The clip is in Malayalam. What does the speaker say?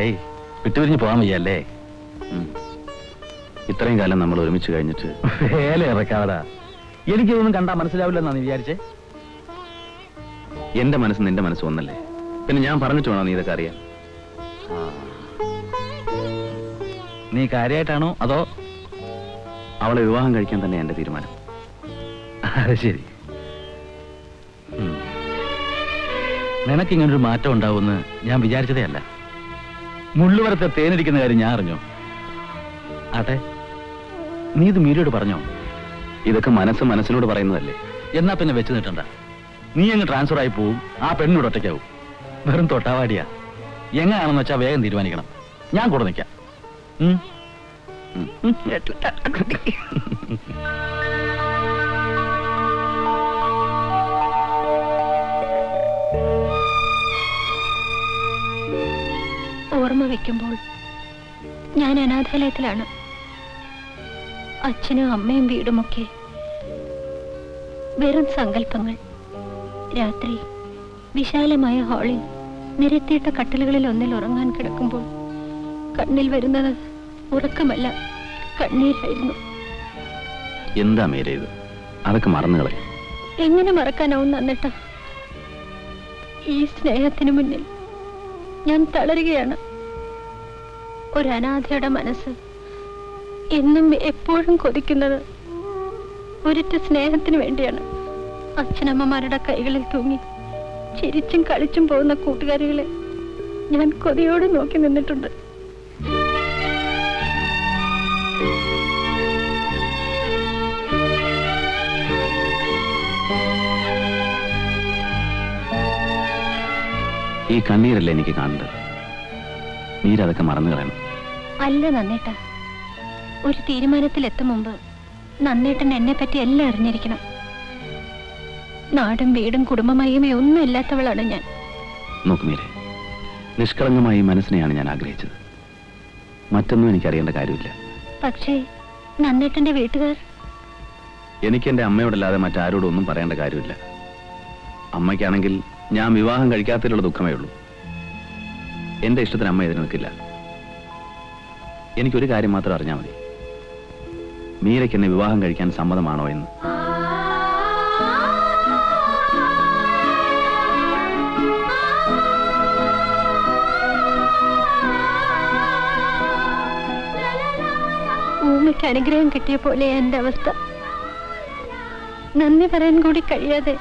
ഏയ്, വിട്ടുപിരിഞ്ഞ് പോകാൻ വയ്യല്ലേ? ഇത്രയും കാലം നമ്മൾ ഒരുമിച്ച് കഴിഞ്ഞിട്ട് വേല ഇറക്കാവടാ. എനിക്കിതൊന്നും കണ്ടാ മനസ്സിലാവില്ലെന്നാ നീ വിചാരിച്ചേ? എന്റെ മനസ്സ് നിന്റെ മനസ്സ് ഒന്നല്ലേ? പിന്നെ ഞാൻ പറഞ്ഞിട്ട് വേണോ നീ ഇതൊക്കെ അറിയാൻ? നീ കാര്യമായിട്ടാണോ അതോ? അവളെ വിവാഹം കഴിക്കാൻ തന്നെ എന്റെ തീരുമാനം. അത് ശരി. നിനക്കിങ്ങനൊരു മാറ്റം ഉണ്ടാവുമെന്ന് ഞാൻ വിചാരിച്ചതേ അല്ല. മുള്ളുവരത്തെ തേനിരിക്കുന്ന കാര്യം ഞാൻ അറിഞ്ഞോ? ആട്ടെ, നീ ഇത് മീരയോട് പറഞ്ഞോ? ഇതൊക്കെ മനസ്സിനോട് പറയുന്നതല്ലേ. എന്നാ പിന്നെ വെച്ച് നീട്ടണ്ട. നീ അങ്ങ് ട്രാൻസ്ഫർ ആയി പോവും, ആ പെണ്ണിനോട് ഒറ്റയ്ക്കാവും. വെറും തൊട്ടാവാടിയാ. എങ്ങനെയാണെന്ന് വെച്ചാൽ വേഗം തീരുമാനിക്കണം. ഞാൻ കൂടെ നിൽക്കാം. ഓർമ്മ വെക്കുമ്പോൾ ഞാൻ അനാഥാലയത്തിലാണ്. അച്ഛനും അമ്മയും വീടുമൊക്കെ വെറും സങ്കല്പങ്ങൾ. രാത്രി വിശാലമായ ഹാളിൽ നിരത്തിയിട്ട കട്ടിലുകളിൽ ഒന്നിൽ ഉറങ്ങാൻ കിടക്കുമ്പോൾ കണ്ണിൽ വരുന്നത് ഉറക്കമല്ല, കണ്ണീരായിരുന്നു. എന്താ മേരെ ഇത്? അതൊക്കെ മറന്നുകളെ. എങ്ങനെ മറക്കാനാവും നന്നിട്ട? ഈ സ്നേഹത്തിന് മുന്നിൽ ഞാൻ തളരുകയാണ്. ഒരു അനാഥയുടെ മനസ്സ് എന്നും എപ്പോഴും കൊതിക്കുന്നത് ഒരിറ്റ സ്നേഹത്തിന് വേണ്ടിയാണ്. അച്ഛനമ്മമാരുടെ കൈകളിൽ തൂങ്ങി ചിരിച്ചും കളിച്ചും പോകുന്ന കൂട്ടുകാരികളെ ഞാൻ കൊതിയോട് നോക്കി നിന്നിട്ടുണ്ട്. ഈ കണ്ണീരല്ലേ എനിക്ക് കാണേണ്ടത്? നീരതൊക്കെ മറന്നു കളയണം. അല്ല നന്നേട്ട, ഒരു തീരുമാനത്തിലെത്തും മുമ്പ് നന്നേട്ടൻ എന്നെ പറ്റി എല്ലാം അറിഞ്ഞിരിക്കണം. നാടും വീടും കുടുംബമഹിമയും ഒന്നും ഇല്ലാത്തവളാണ് ഞാൻ. നോക്കുമീരെ, നിഷ്കളങ്കമായി മനസ്സിനെയാണ് ഞാൻ ആഗ്രഹിച്ചത്. മറ്റൊന്നും എനിക്കറിയേണ്ട കാര്യമില്ല. പക്ഷേ നന്നേട്ടന്റെ വീട്ടുകാർ? എനിക്ക് എന്റെ അമ്മയോടല്ലാതെ മറ്റാരോടും ഒന്നും പറയേണ്ട കാര്യമില്ല. അമ്മയ്ക്കാണെങ്കിൽ ഞാൻ വിവാഹം കഴിക്കാത്തതിലുള്ള ദുഃഖമേ ഉള്ളൂ. എന്റെ ഇഷ്ടത്തിന് അമ്മ എതിര് നിൽക്കില്ല. എനിക്കൊരു കാര്യം മാത്രം അറിഞ്ഞാൽ മതി, മീരയ്ക്ക് എന്നെ വിവാഹം കഴിക്കാൻ സമ്മതമാണോ എന്ന്. ഭൂമിക്ക് അനുഗ്രഹം കിട്ടിയ പോലെ എന്റെ അവസ്ഥ. നന്ദി പറയാൻ കൂടി കഴിയാതെ